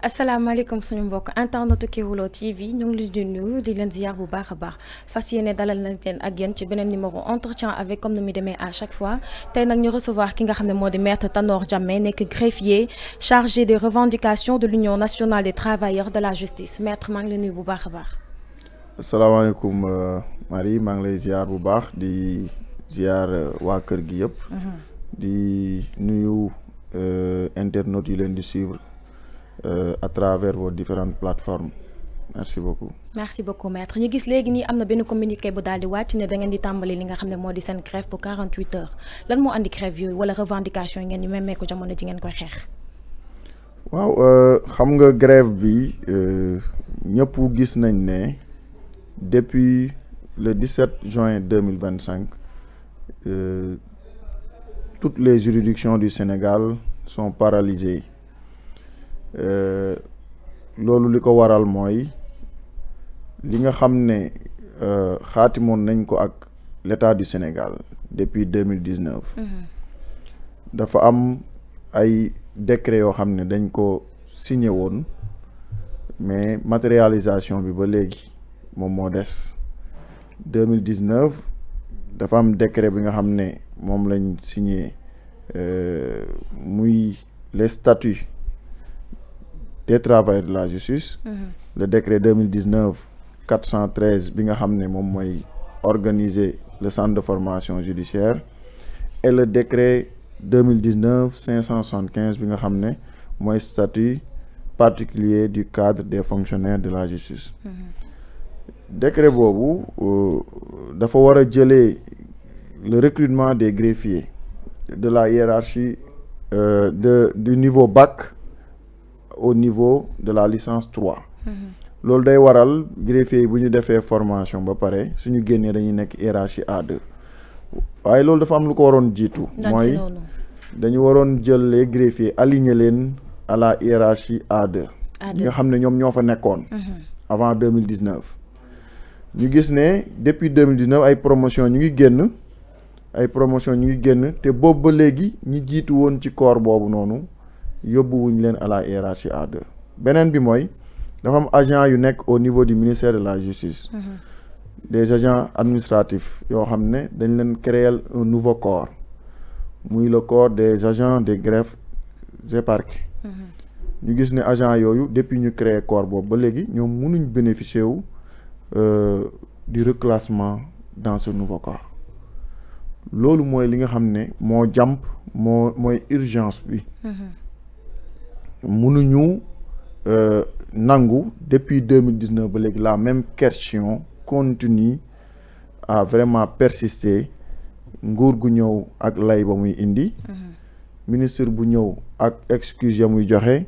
asalaamaaleykum suñu mbokk internet Kéwoulo TV ñu ngi leen di nuyu di leen ziar bu baax a baax fas yéene dalal nañ leen ak yéen ci beneen numéro entretien avec comme ni muy demee à chaque fois tey nag ñu recevoir ki nga xam ne moo di maître Tanor Diamé nekk greffier chargé des revendications de l'Union nationale des travailleurs de la justice maître maa ngi leen nuyu bu baax a baax. asalaamaaleykum Marie maa ngi lay ziar bu baax di ziar waa kër gi yëpp. di nuyu internautes yi leen di suivre. À travers vos différentes plateformes merci beaucoup. merci beaucoup maître ñu gis léegi nii am na benn communiqué bu daal di wàcc ne da ngeen di tàmbali li nga xam ne moo di seen grève pour 48 heures lan moo andi grève yooyu wala revendication yi ngeen ñu memmeeku jamono ji ngeen koy xeex. waaw xam nga grève bi ñëpp gis nañ ne depuis le 17 juin 2025 toutes les juridictions du Sénégal sont paralysées. Loolu li ko waral mooy li nga xam ne xaatimoon nañ ko ak l'État du Sénégal depuis 2019 dafa am ay décret yoo xam ne dañ ko signé woon mais matérialisation bi ba léegi moom moo des 2019 dafa am décret bi nga xam ne moom lañ signé muy les statuts des travailleurs de la justice. Le décret 2019-413 bi nga xam ne moom mooy organiser le centre de formation judiciaire et le décret 2019-575 bi nga xam ne mooy statut particulier du cadre des fonctionnaires de la justice. Décret boobu dafa war a jëlee le recrutement des greffiers de la hiérarchie du niveau bac au niveau de la licence 3. loolu day waral greffier yi bu ñu defee formation ba pare suñu génnee dañuy nekk hiérarchie A2 waaye loolu dafa am lu ko waroon jiitu mooy dañu waroon jël les greffiers aligner leen à la hiérarchie A2 nga xam ne ñoom ñoo fa nekkoon avant 2019 ñu gis ne depuis 2019 ay promotion ñu ngi génn te boobu ba léegi ñi jiitu woon ci corps boobu noonu yóbbuwuñ leen à la hiérarchie A2 beneen bi mooy dafa am agent yu nekk au niveau du ministère de la justice des agents administratifs yoo xam ne dañ leen créer un nouveau corps muy le corps des agents des greffes et parquets ñu gis ne agent yooyu depuis ñu créer corps boobu ba léegi ñoom mënuñ bénéficier wu du reclassement dans ce nouveau corps loolu mooy li nga xam ne moo jàmp mooy urgence bi mënuñu nangu depuis 2019 ba léegi la même question continue à vraiment persister nguur gu ñëw ak lay ba muy indi ministre bu ñëw ak excuse ya muy joxe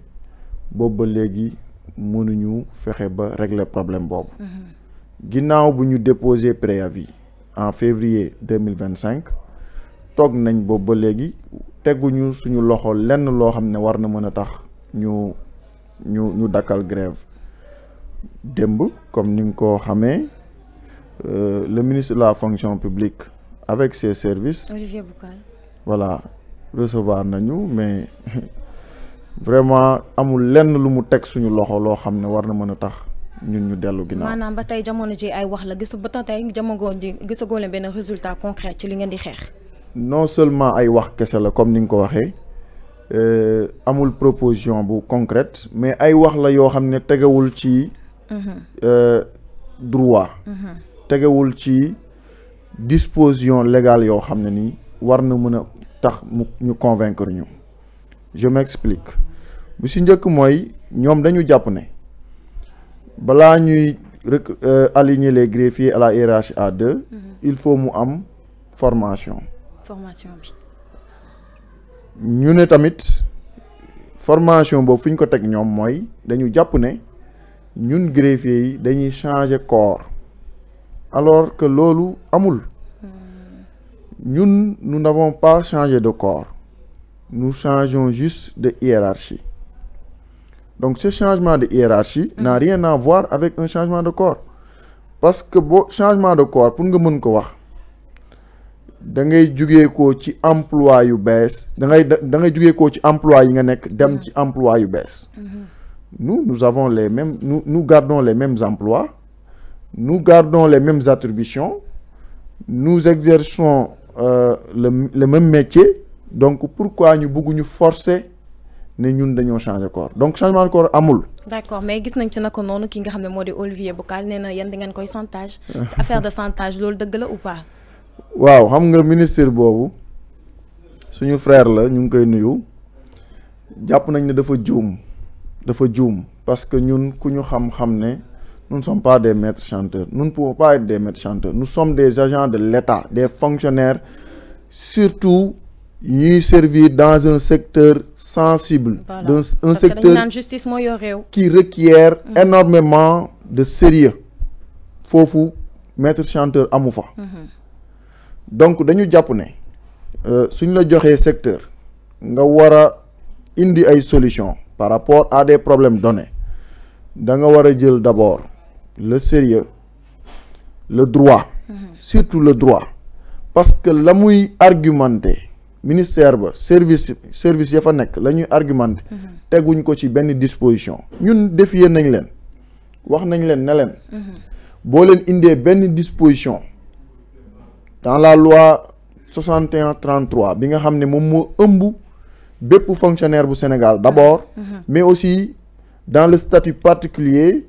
boobu ba léegi mënuñu fexe ba régler problème boobu ginnaaw bu ñu déposé préavis en février 2025 toog nañ boobu ba léegi teguñu suñu loxo lenn loo xam ne war na mën a tax ñu dakkal grève démb comme ni nga ko xamee le ministre de la fonction publique avec ses services Olivier Boucal voilà recevoir nañu mais vraiment amul lenn lu mu teg suñu loxo loo xam ne war na mën a tax ñun ñu dellu ginnaaw. maanaam ba tey jamono ji ay wax la gisagoo leen benn résultat concret ci li ngeen di xeex. non seulement ay wax kese la comme ni nga ko waxee amul proposition bu concrète mais ay wax la yoo xam ne tegewul ci droit tegewul ci disposition légale yoo xam ne ni war na mën a tax mu ñu convaincre ñu je m'explique bu si njëkk mooy ñoom dañu jàpp ne balaa ñuy aligner les greffiers à la hiérarchie A2 il faut mu am formation bi ñu ne tamit formation boobu fu ñu ko teg ñoom mooy dañu jàpp ne ñun greffiers yi dañuy changer corps alors que loolu amul ñun nous n'avons pas changé de corps nous changeons juste de hiérarchie donc ce changement de hiérarchie n'a rien à voir avec un changement de corps parce que boo changement de corps pour nga mën ko wax da ngay jugee ko ci emploi yu bees da ngay jugee ko ci emploi yi nga nekk dem ci emploi yu bees. Nous avons les mêmes nous gardons les mêmes emplois, nous gardons les mêmes attributions, nous exerçons le même métier, donc pourquoi ñu bëgguñu forcer ne ñun dañoo changer corps donc changement de corps amul. D'accord, mais gis nañ ci naka noonu ki nga xam ne moo di Olivier Boucal nee na yéen da ngeen koy chantage ci affaire de chantage loolu dëgg la ou pas. waaw xam nga ministre boobu suñu frère la ñu ngi koy nuyu jàpp nañ ne dafa juum parce que ñun ku ñu xam-xam ne nous ne sommes pas des maîtres chanteurs, nous ne pouvons pas être des maîtres chanteurs, nous sommes des agents de l'État, des fonctionnaires, surtout ñuy servir dans un secteur sensible, voilà. Un secteur justice qui requiert énormément de sérieux. Foofu maître chanteur amu fa. Donc dañu jàpp ne suñ la joxee secteur nga war a indi ay solutions par rapport à des problèmes donnés da nga war a jël d'abord le sérieux, le droit, surtout le droit, parce que la muy argumenté ministère ba service ya fa nekk la ñuy argumenté teguñ ko ci benn disposition ñun défier nañ leen wax nañ leen ne leen boo leen indee benn disposition dans la loi 61-33 bi nga xam ne moom moo ëmb bépp fonctionnaire bu Sénégal d'abord mais aussi dans le statut particulier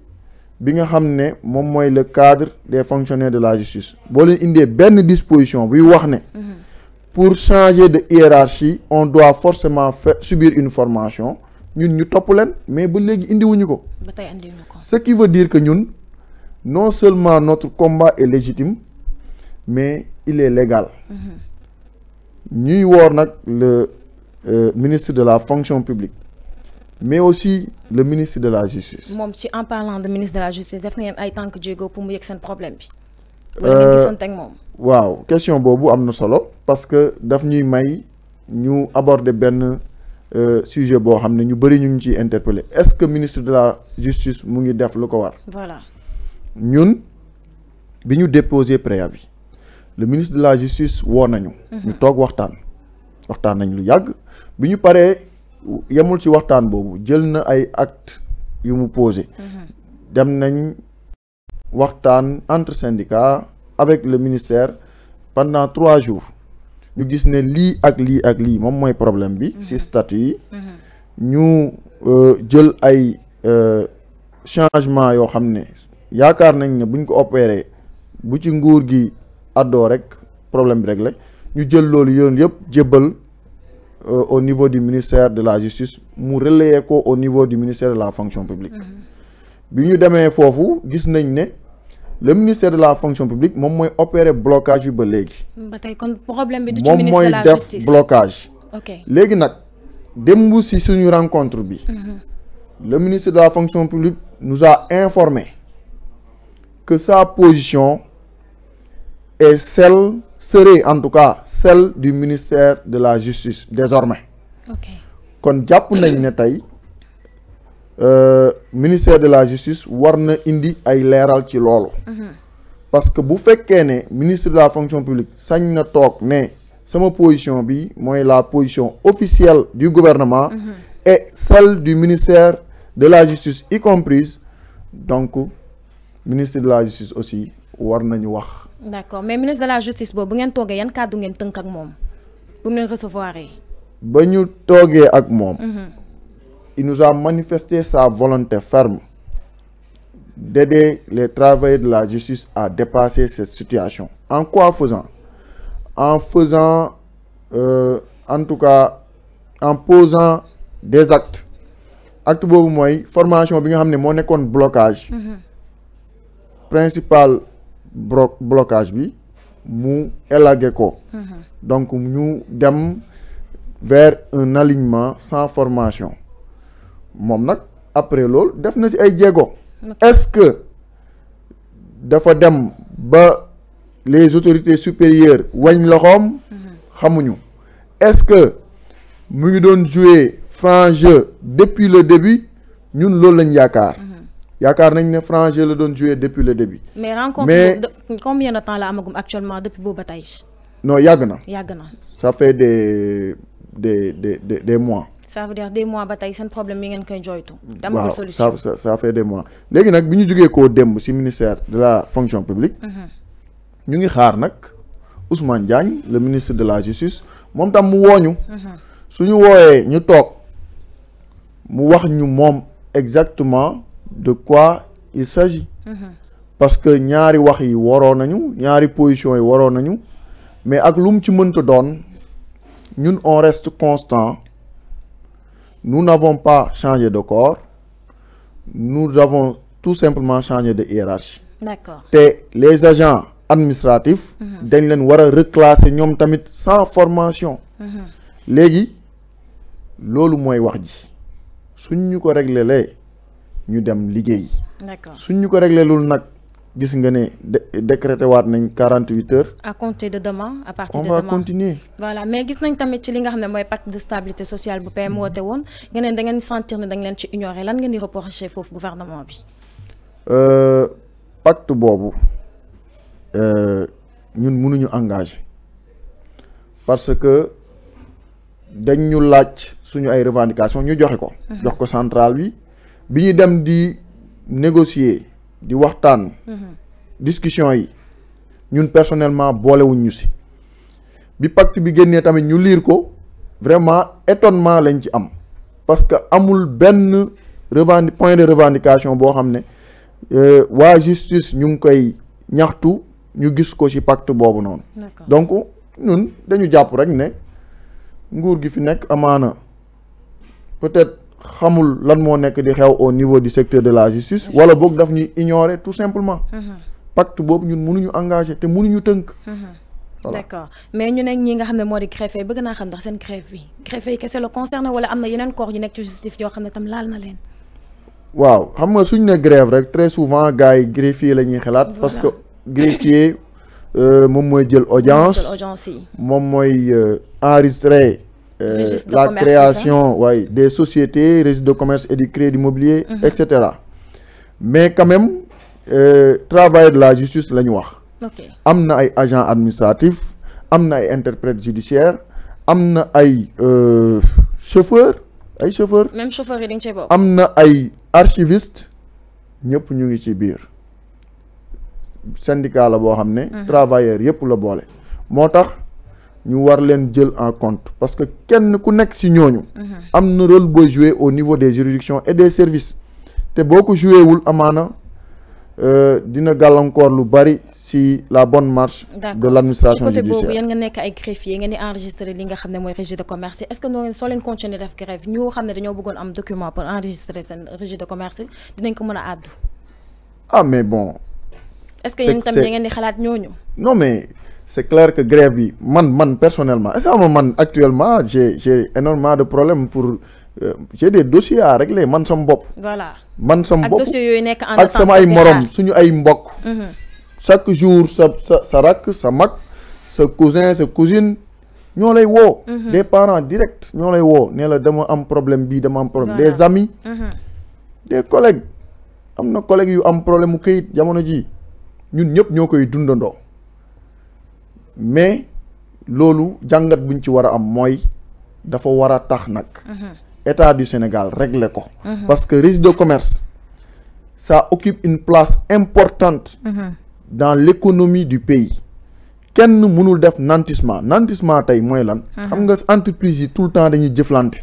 bi nga xam ne moom mooy le cadre des fonctionnaires de la justice boo leen indee benn disposition buy wax ne pour changer de hiérarchie on doit forcément subir une formation ñun ñu topp leen mais ba léegi indiwuñu ko. ba tey indiwuñu ko. Ce qui veut dire que ñun non seulement notre combat est légitime mais il est légal. ñuy woor nag le ministre de la fonction publique mais aussi le ministre de la justice. moom ci en parlant de ministre de la justice def ngeen ay tànk jéego pour mu yegg seen problème bi. wala ngeen gisante ak moom. waaw question boobu am na solo parce que daf ñuy may ñu aborder benn sujet boo xam ne ñu bëri ñu ngi ciy interpeller est-ce que ministre de la justice mu ngi def lu ko war. voilà ñun bi ñu déposer préavis le ministre de la justice woo nañu. ñu toog waxtaan nañ lu yàgg bi ñu paree yemul ci waxtaan boobu jël na ay actes yu mu posé. dem nañ waxtaan entre syndicats avec le ministère pendant 3 jours ñu gis ne lii ak lii moom mooy problème bi ci statut yi ñu jël ay changement yoo xam ne yaakaar nañ ne buñ ko opéré bu ci nguur gi àddoo rek problème bi rek la ñu jël loolu yoon yëpp jébbal au niveau du ministère de la justice mu relayer ko au niveau du ministère de la fonction publique bi ñu demee foofu gis nañ ne le ministère de la fonction publique moom mooy opérer blocage bi ba léegi. ba tey kon problème bi du ci ministre de la moom mooy justice def blocage. ok léegi nag démb si suñu rencontre bi. le ministre de la fonction publique nous a informé que sa position est serait en tout cas celle du ministère de la justice désormais. ok kon jàpp nañ ne tey. ministère de la justice war na indi ay leeral ci loolu parce que bu fekkee ne ministre de la fonction publique sañ na toog ne sama position bi mooy la position officielle du gouvernement et celle du ministère de la justice y comprise donc ministre de la justice aussi war nañu wax. d'accord mais ministre de la justice boobu bu ngeen toogee yan kàddu ngeen tënk ak moom bu mu leen recevoir yi. ba ñu toogee ak moom. Il nous a manifesté sa volonté ferme d'aider les travailleurs de la justice à dépasser cette situation. En quoi faisant? En faisant, en tout cas, en posant des actes. Acte boobu mooy formation bi nga xam ne moo nekkoon blocage. Principal blocage bi mu élagué ko. Donc ñu dem vers un alignement sans formation. moom nag après loolu def na ci ay jéego. est-ce que dafa dem ba les autorités supérieures wañ loxoom. xamuñu est-ce que mu ngi doon jouer franc jeu depuis le début ñun loolu lañ yaakaar. yaakaar nañ ne franc jeu la doon jouer depuis le début. mais rencontre combien de temps la amagum actuellement depuis boobu ba tey. non yàgg na. yàgg na. ça fait des mois. ça veut dire des mois ba tey seen problème yi ngeen koy jooytu. te amagul solution waaw ça fait des mois. léegi nag bi ñu jógee koo démb ci ministère de la fonction publique. ñu ngi xaar nag Ousmane Diagne le ministre de la justice moom tam mu wooñu suñu wooyee ñu toog mu wax ñu moom exactement de quoi il s'agit. parce que ñaari wax yi waroo nañu ñaari position yi waroo nañu mais ak lu mu ci mënta doon ñun on reste constant. Nous n'avons pas changé de corps, nous avons tout simplement changé de hiérarchie. D'accord. te les agents administratifs dañ leen war a reclasser ñoom tamit sans formation. léegi loolu mooy wax ji suñ ñu ko réglé lee ñu dem liggéey. D'accord. suñ ñu ko réglé loolu nag gis nga ne décrété waat nañ 48 heures. à compter de demain à partir de on demain va continuer. voilà mais gis nañ tamit ci li nga xam ne mooy pacte de stabilité sociale bu PM woote woon nga ne da ngeen sentir ne da nga leen ci ignorer lan ngeen di reprocher foofu gouvernement bi. pacte boobu ñun mënuñu engagé parce que dañ ñu laaj suñu ay revendications ñu joxe ko. jox ko centrale bi ñu dem di négocier. di waxtaan discussion yi ñun personnellement boolewuñ ñu ci bi pacte bi génnee tamit ñu lire ko vraiment étonnement lañ ci am parce que amul benn point de revendication boo xam ne waa justice ñu ngi koy ñaxtu ñu gis ko ci pacte boobu noonu. donc ñun dañu jàpp rek ne nguur gi fi nekk amaana peut-être xamul lan moo nekk di xew au niveau du secteur de la justice wala boog daf ñuy ignorer tout simplement. pacte boobu ñun mënuñu engagé te mënuñu tënk. voilà d'accord mais ñu ne ñi nga xam ne moo di greffier bëgg naa xam ndax seen greffe bi greffier yi kese la concerné wala am na yeneen corps yu nekk ci justice yoo xam ne tam laal na leen. waaw xam nga suñ ne grève rek très souvent gars yi greffier la ñuy xalaat. parce que greffier moom mooy jël audience yi. moom mooy enregistrer. la création des sociétés, registre de commerce et du crédit immobilier, etc. Mais quand même travail de la justice la ñu wax. am na ay agents administratifs am na ay interprètes judiciaires am na ay chauffeurs même chauffeurs yi dañ cee bokk. am na ay archivistes ñëpp ñu ngi ci biir syndicat la boo xam ne. travailleurs yëpp la boole moo tax. ñu war leen jël en compte parce que kenn ku nekk ci ñooñu. am na rôle booy jouer au niveau des juridictions et des services te boo ko joué wul amaana dina gàllankoor lu bari ci la bonne marche. de l'administration judiciaire. ci côté boobu yéen nga nekk ay greffier ngeen di enregistrer li nga xam ne mooy registre de commerce est-ce que noo soo leen continuer def grève ñu xam ne dañoo bëggoon am document pour enregistrer seen registre de commerce dinañ ko mën a àddu. ah mais bon. est-ce que yéen tamit da ngeen di xalaat ñooñu. non mais. c'est clair que grève yi man personnellement est-ce que man actuellement j'ai énormément de problèmes pour j'ai des dossiers à régler man sama bopp. voilà man sama bopp ak dossiers yooyu nekk en ak sama ay morom suñu ay mbokk. chaque jour sa rakk sa mag sa cousin sa cousine ñoo lay woo. des parents directs ñoo lay woo ne la dama am problème bii dama am problème. des amis. des collègues am na collègues yu am problème mu këyit jamono ji ñun ñëpp ñoo koy dundandoo. mais loolu jàngat buñ ci war a am mooy dafa war a tax nag état du Sénégal régler ko parce que registre de commerce ça occupe une place importante dans l'économie du pays kenn mënul def nantissement tey mooy lan xam nga entreprise yi tout le temps dañuy jëflante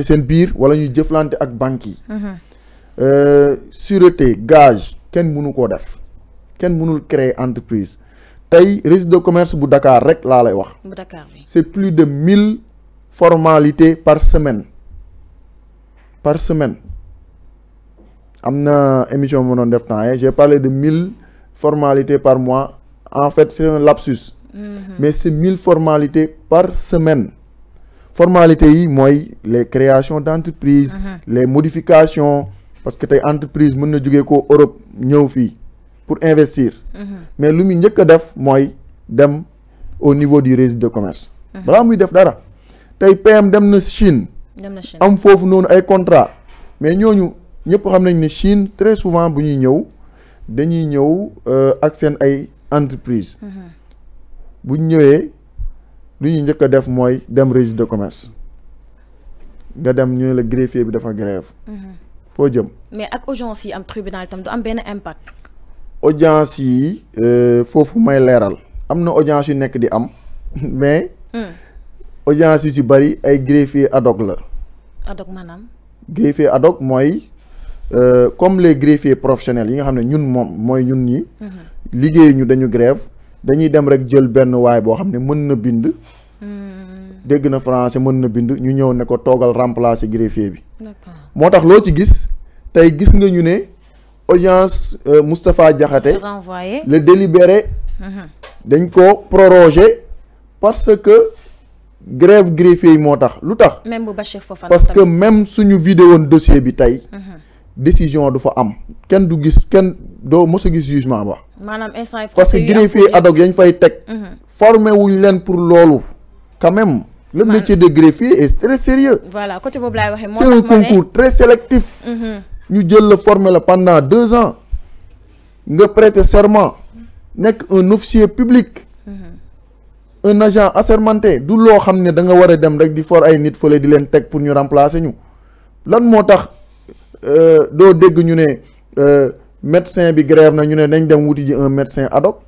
seen biir wala ñuy jëflante ak banques yi sûreté gage kenn mënu koo def kenn mënul créer entreprise tey registre de commerce bu Dakar rek laa lay wax. bu Dakar bi c'est plus de 1000 formalités par semaine am na émission bu ma doon def temps j'ai parlé de 1000 formalités par mois en fait c'est un lapsus. mais c'est 1000 formalités par semaine. formalités yi mooy les créations d'entreprise. les modifications parce que tey entreprise mën na jógee ko Europe ñëw fii. pour investir. mais lu muy njëkk a def mooy dem au niveau du registre de commerce. balaa muy def dara tey PM dem na Chine. am foofu noonu ay contrat mais ñooñu ñëpp xam nañ ne Chine très souvent bu ñuy ñëw dañuy ñëw ak seen ay entreprise buñ ñëwee lu ñu njëkk a def mooy dem registre de commerce nga dem ñu ne la greffier bi dafa grève foo jëm. mais ak audience yi am tribunal itam du am benn impact. audience yi foofu may leeral am na audience yu nekk di am mais audience yu ci bari ay greffier ad hoc la. ad hoc maanaam. greffier ad hoc mooy comme les greffiers professionnels yi nga xam ne ñun moom mooy ñun ñi liggéey ñu dañu grève dañuy dem rek jël benn waay boo xam ne mën na bind dégg na français mën na bind ñu ñëw ne ko toogal remplacer greffier bi. d'accord moo tax loo ci gis tey gis nga ñu ne audience Moustapha Diakhaté renvoyé le délibéré dañ ko prorogé parce que grève greffier yi moo tax lu tax. même bu Bachir Fofana parce que même suñu vidéo woon dossier bi tey décision du fa am kenn du gis kenn doo mos a gis jugement ba. maanaam instant parce que greffier ad hoc yañ fay teg. formé wuñ leen pour loolu. quand même le métier de greffier est très sérieux. voilà côté boobu laay waxee. moo c'est un concours très sélectif. ñu jël la former la pendant 2 ans nga prêter serment nekk un officier public. un agent assermenté du loo xam ne da nga war a dem rek di for ay nit fële di leen teg pour ñu remplacer ñu lan moo tax doo dégg ñu ne médecin bi grève na ñu ne dañ dem wuti ji un médecin ad hoc.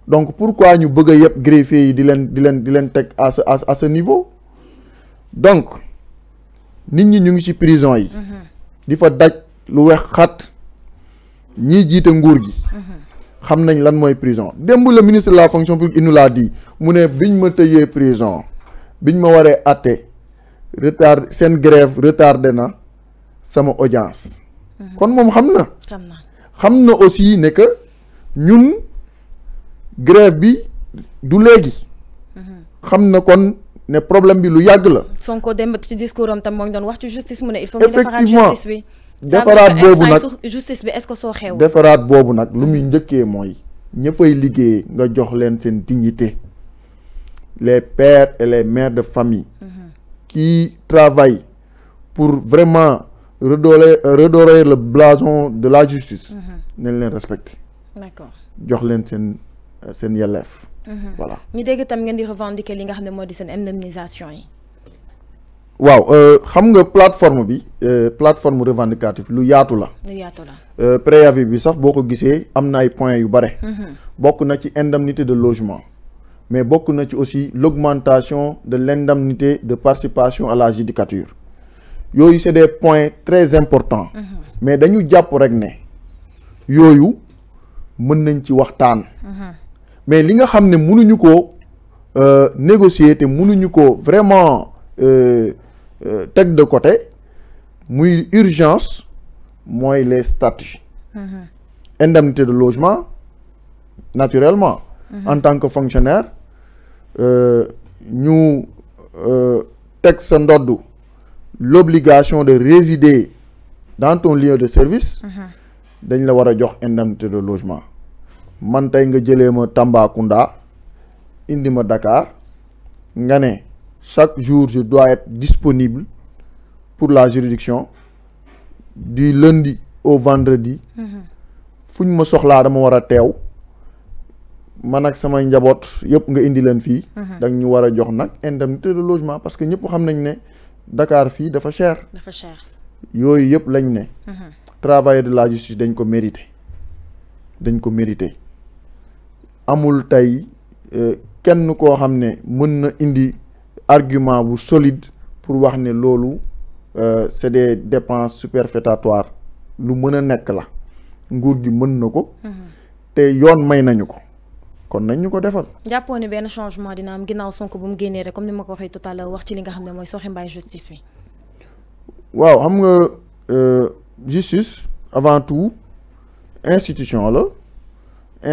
donc pourquoi ñu bëgg a yëpp greffier yi di leen teg à ce niveau donc nit ñi ñu ngi ci prison yi. di fa daj lu wex xat ñii jiite nguur gi. xam nañ lan mooy prison démb le ministre de la fonction publique il nous l'a dit mu ne biñ ma tëjee prison biñ ma waree àtte retard seen grève retardé na sama audience. kon moom xam na. xam na aussi ne que ñun grève bi du léegi. xam na kon ne problème bi lu yàgg la. Sonko dem ci discours am tam moo ngi doon wax ci justice mu ne il faut ñu defaraat justice bi. defaraat boobu nag justice bi est-ce que soo xew. defaraat boobu nag lu muy njëkkee mooy ña fay liggéey nga jox leen seen dignité les pères et les mères de famille. qui travaillent pour vraiment redorer le blason de la justice. nañ leen respecter. d'accord jox leen seen yelleef. voilà ñu dégg tam ngeen di revendiquer li nga xam ne moo di seen indemnisation yi. waaw xam nga plateforme bi plateforme revendicative lu yaatu la. lu yaatu la. préavis bi sax boo ko gisee am na ay points yu bare. bokk na ci indemnité de logement mais bokk na ci aussi l'augmentation de l'indemnité de participation à la judicature yooyu c'est des points très importants. mais dañu jàpp rek ne yooyu mën nañ ci waxtaan. mais li nga xam ne mënuñu ko négocier te mënuñu ko vraiment. teg de côté muy urgence mooy les statuts. indemnité de logement naturellement. en tant que fonctionnaire ñu teg sa ndodd l'obligation de résider dans ton lieu de service. dañ la war a jox indemnité de logement man tey nga jëlee ma Tambacounda indi ma Dakar nga ne. chaque jour je dois être disponible pour la juridiction du lundi au vendredi. fu ñu ma soxlaa dama war a teew man ak sama njaboot yëpp nga indi leen fii. da ñu war a jox nag indemnité de logement parce que ñëpp xam nañ ne Dakar fii dafa cher. dafa cher yooyu yëpp lañ ne. travailleur de la justice dañ ko mérité amul tey kenn koo xam ne mën na indi. argument bu solide pour wax ne loolu c'est des dépenses superfétatoires lu mën a nekk la nguur gi mën na ko. te yoon may nañu ko kon nañ ñu ko defal. jàppoo ne benn changement dina am ginnaaw Sonko bu mu génnee rek comme ni ma ko waxee tout à l'heure wax ci li nga xam ne mooy sooxe mbaay justice bi. waaw xam nga justice avant tout institution la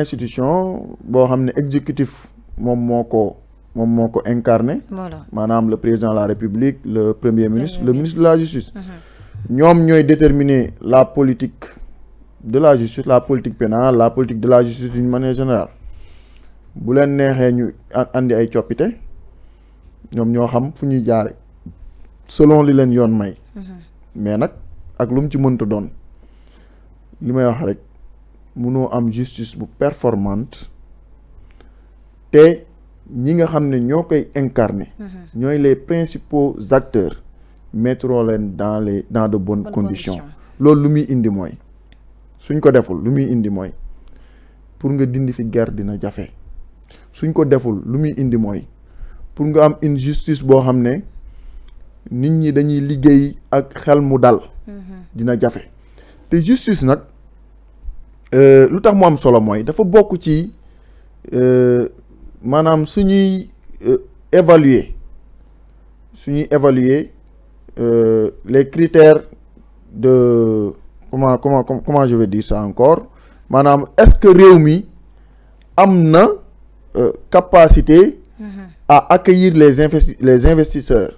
institution boo xam ne exécutif moom moo ko incarné. Voilà. maanaam le président de la République le premier ministre le ministre de la justice. ñoom ñooy déterminer la politique de la justice la politique pénale la politique de la justice d'une manière générale bu leen neexee ñu andi ay coppite ñoom ñoo xam fu ñuy jaare selon li leen yoon may. mais nag ak lu mu ci mënta doon li may wax rek mënoo am justice bu performante te ñi nga xam ne ñoo koy incarner ñooy les principaux acteurs mettront leen dans de bonnes conditions loolu lu muy indi mooy suñ ko deful lu muy indi mooy pour nga dindi fi guerre dina jafe suñ ko deful lu muy indi mooy pour nga am une justice boo xam ne nit ñi dañuy liggéey ak xel mu dal dina jafe te justice nag lu tax mu am solo mooy dafa bokk ci maanaam suñuy évaluer les critères de comment je vais dire ça encore maanaam est-ce que réew mi am na capacité à accueillir les investisseurs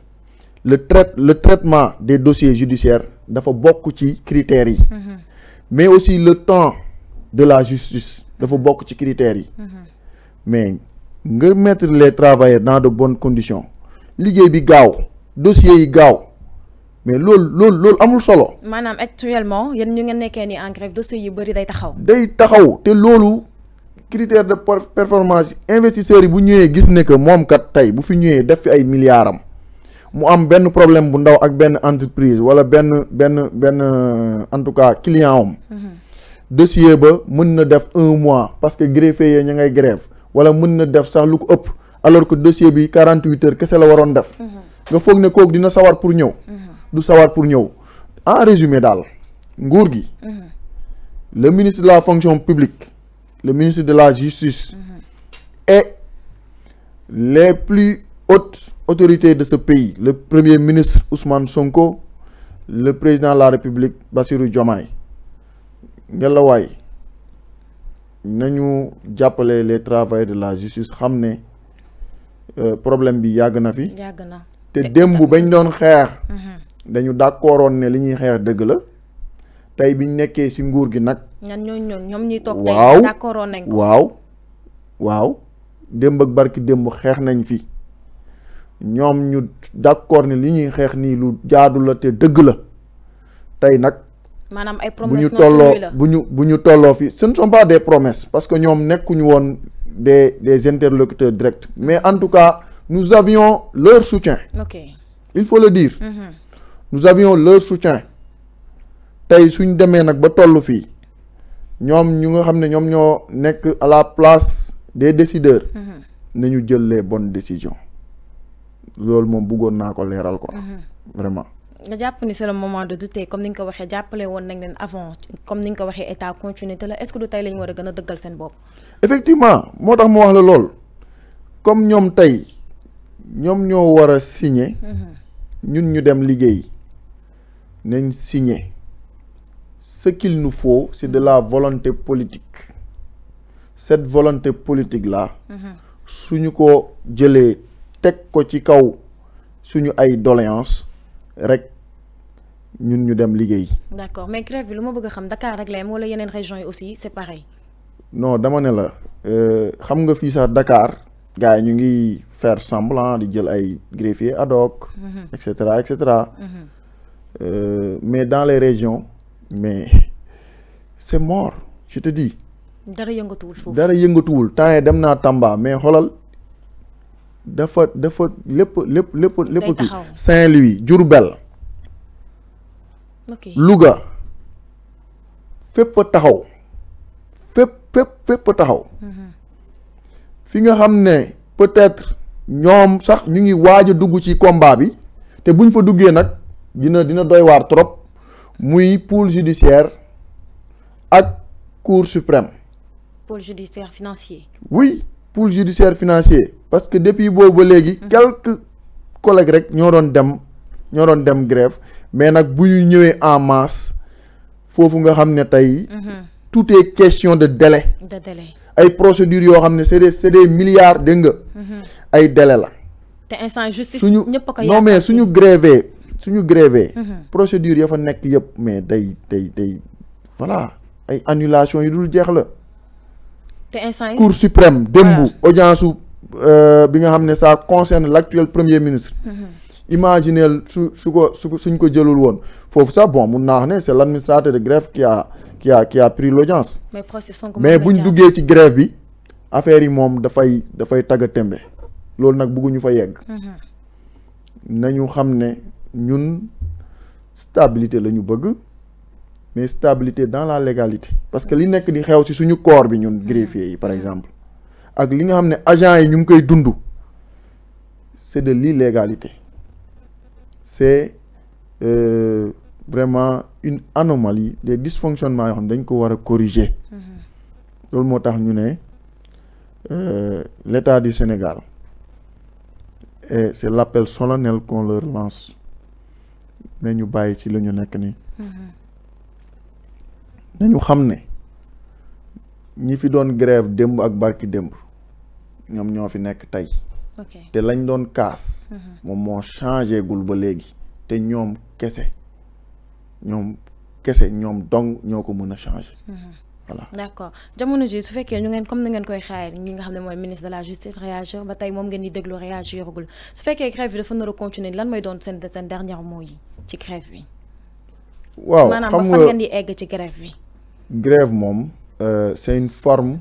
le traitement des dossiers judiciaires dafa bokk ci critères yi mais aussi le temps de la justice dafa bokk ci critères yi mais nga mettre les travailleurs dans de bonnes conditions liggéey bi gaaw dossiers yi gaaw mais loolu amul solo. maanaam actuellement yéen ñu ngeen nekkee ni en grève dossiers yu bëri day taxaw te loolu critère de performance investisseurs yi bu ñëwee gis ne que moom kat tey bu fi ñëwee def fi ay milliards am mu am benn problème bu ndaw ak benn entreprise wala benn en tout cas client am dossier ba mën na def 1 mois parce que greffier yi ña ngay grève wala mën na def sax lu ko ëpp alors que dossier bi 48 heures kese la waroon def nga foog ne kooku dina sawar pour ñëw du sawar pour ñëw en résumé daal nguur gi le ministre de la fonction publique le ministre de la justice et les plus hautes autorités de ce pays le premier ministre Ousmane Sonko le président de la République Bassirou Diomaye ngelawaay nañu jàppale les travailleurs de la justice xam ne problème bi yàgg na fi te démb bañ doon xeex dañu d'accordoon ne li ñuy xeex dëgg la tey biñ nekkee ci nguur gi nag ñoom ñuy toog tey d'accordoon nañ ko waaw démb ak barki démb xeex nañ fi ñoom ñu d'accord ne li ñuy xeex nii lu jaadu la te dëgg la tey nag maanaam ay promesses bu ñu tolloo fi ce ne sont pas des promesses parce que ñoom nekkuñu woon des interlocuteurs directs mais en tout cas nous avions leur soutien il faut le dire nous avions leur soutien tey suñ demee nag ba toll fii ñoom ñu nga xam ne ñoom ñoo nekk à la place des décideurs nañu jël les bonnes décisions loolu moom bëggoon naa ko leeral quoi vraiment nga jàpp ni c'est le moment de douter comme ni nga ko waxee jàppale woon nañ leen avant comme ni nga ko waxee état continuité la est-ce que du tey lañ war a gën a dëggal seen bopp effectivement moo tax mu wax la lool comme ñoom tey ñoom ñoo war a signer ñun ñu dem liggéey nañ signer ce qu'il nous faut c'est de la volonté politique cette volonté politique là suñu ko jëlee teg ko ci kaw suñu ay doléances rek ñun ñu dem liggéey. d'accord mais grève bi lu ma bëgg a xam Dakar rek la yem wala yeneen régions yi aussi c'est pareil. non dama ne la xam nga fii sax Dakar gars yi ñu ngi faire semblant di jël ay greffiers ad hoc. et cetera et cetera. Mais dans les régions mais c'est mort je te dis. dara yëngatuwul foofu dara yëngatuwul temps yii dem naa Tamba mais xoolal dafa lépp kii Saint-Louis Diourbel. ok Louga fépp taxaw fépp taxaw. fi nga xam ne peut-être ñoom sax ñu ngi waaj a dugg ci combat bi te buñ fa duggee nag dina doy waar trop muy pôle judiciaire ak cour suprême. pôle judiciaire financier. oui pôle judiciaire financier parce que depuis boobu ba léegi. quelques collègues rek ñoo doon dem grève mais nag bu ñu ñëwee en masse foofu nga xam ne tey. tout est question de délai. ay procédures yoo xam ne c'est des milliards dégg nga. ay délai la. te instant justice ñëpp a ko non mais suñu grévé. procédures ya fa nekk yëpp mais day voilà ay annulation yu dul jeex la. te instant cour suprême démb audience bi nga xam ne ça concerne l'actuel premier ministre. imaginez suñ ko jëlul woon foofu sax bon mun naa wax ne c'est l'administrateur de grève qui a pris l'audience. mais buñ duggee ci grève bi affaire yi moom dafay tagga tembe loolu nag bëgguñu fa yegg. nañu xam ne ñun stabilité la ñu bëgg mais stabilité dans la légalité parce que li nekk di xew ci suñu corps bi ñun greffier yi par exemple ak li nga xam ne agents yi ñu ngi koy dund c'est de l'illégalité c'est vraiment une anomalie des dysfonctionnements yoo xam ne dañ ko war a corriger loolu moo tax ñu ne l'État du Sénégal et c'est l'appel solennel qu'on leur lance ne ñu bàyyi ci la ñu nekk nii nañu xam ne ñi fi doon grève démb ak barki démb ñoom ñoo fi nekk tey te lañ doon kaas moom moo changé gul ba léegi te ñoom kese ñoom dong ñoo ko mën a changer voilà d'accord jamono ji su fekkee ñu ngeen comme ni ngeen koy xaar ñi nga xam ne mooy ministre de la justice réagir ba tey moom ngeen di déglu réagiragul su fekkee grève bi dafa nar a continuer lan mooy doon seen dernier mot yi ci grève bi waaw maanaam ba fan ngeen di egg ci grève bi grève moom c'est une forme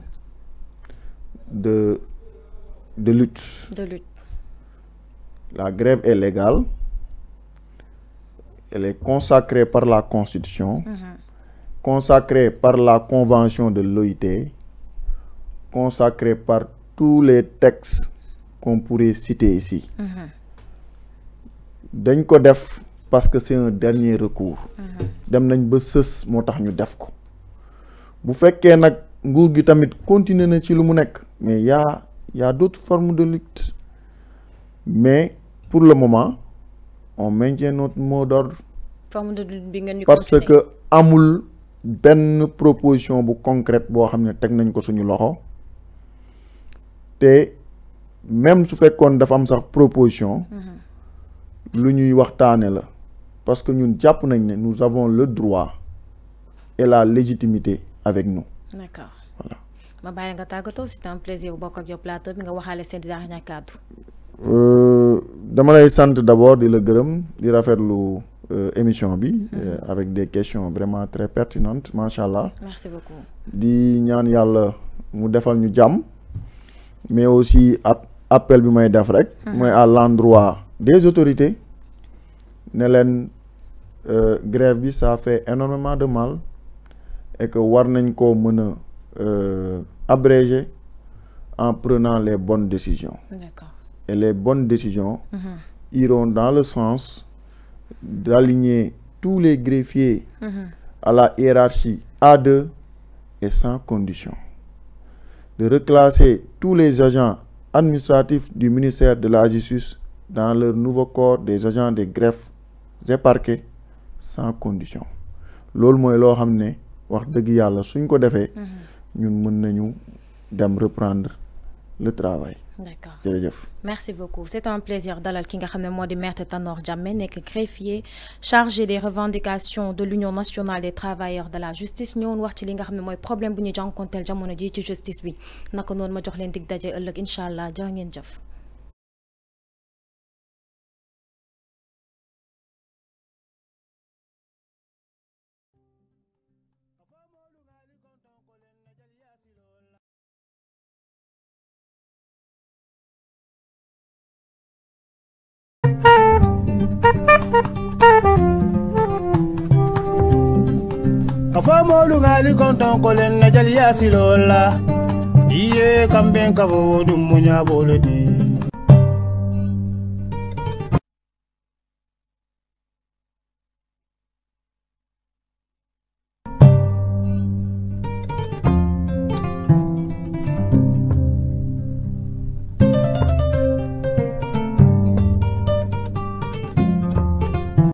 de lutte la grève est légale elle est consacrée par la Constitution consacrée par la Convention de l'OIT, consacrée par tous les textes qu'on pourrait citer ici. dañ ko def parce que c'est un dernier recours. dem nañ ba sës moo tax ñu def ko. bu fekkee nag nguur gi tamit continuer na ci lu mu nekk mais y a d'autres formes de lutte mais pour le moment on maintient notre mot d'ordre. forme de lutte bi ngeen ñu parce que amul benn proposition bu concrète boo xam ne teg nañ ko suñu loxo te même su fekkoon dafa am sax proposition lu ñuy waxtaane la parce que ñun jàpp nañ ne nous avons le droit et la légitimité avec nous. D'accord. Voilà. ma bàyyi nga tàggatoo c'était un plaisir bokk ak yow plateau bi nga waxaale seen dernier kàddu. dama lay sant d'abord di la gërëm di rafetlu émission bi avec des questions vraiment très pertinentes macha allah. Merci beaucoup. di ñaan yàlla mu defal ñu jàmm mais aussi appel bi may def rek. mooy à l'endroit des autorités ne leen grève bi ça fait énormément de mal et que war nañ ko mën a abréger en prenant les bonnes décisions. D'accord. Et les bonnes décisions iront dans le sens d'aligner tous les greffiers à la hiérarchie A2 et sans condition, de reclasser tous les agents administratifs du ministère de la Justice dans leur nouveau corps des agents des greffes et parquets sans condition. loolu mooy loo xam ne wax dëgg yàlla suñ ko defee ñun mën nañu dem reprendre le travail. D'accord. jërëjëf. Merci beaucoup. C'est un plaisir dalal ki nga xam ne moo di Maître Tanor Diamé nekk greffier chargé des revendications de l'Union nationale des travailleurs de la justice ñëwoon wax ci li nga xam ne mooy problème bu ñu jànkonteel jamono ji ci justice bi naka noonu ma jox leen dig daje ëllëg incha allah jërë ngeen jëf. Afamolu ngali konton kolen na jali yasilola iye kamben kabo dum munya bolodi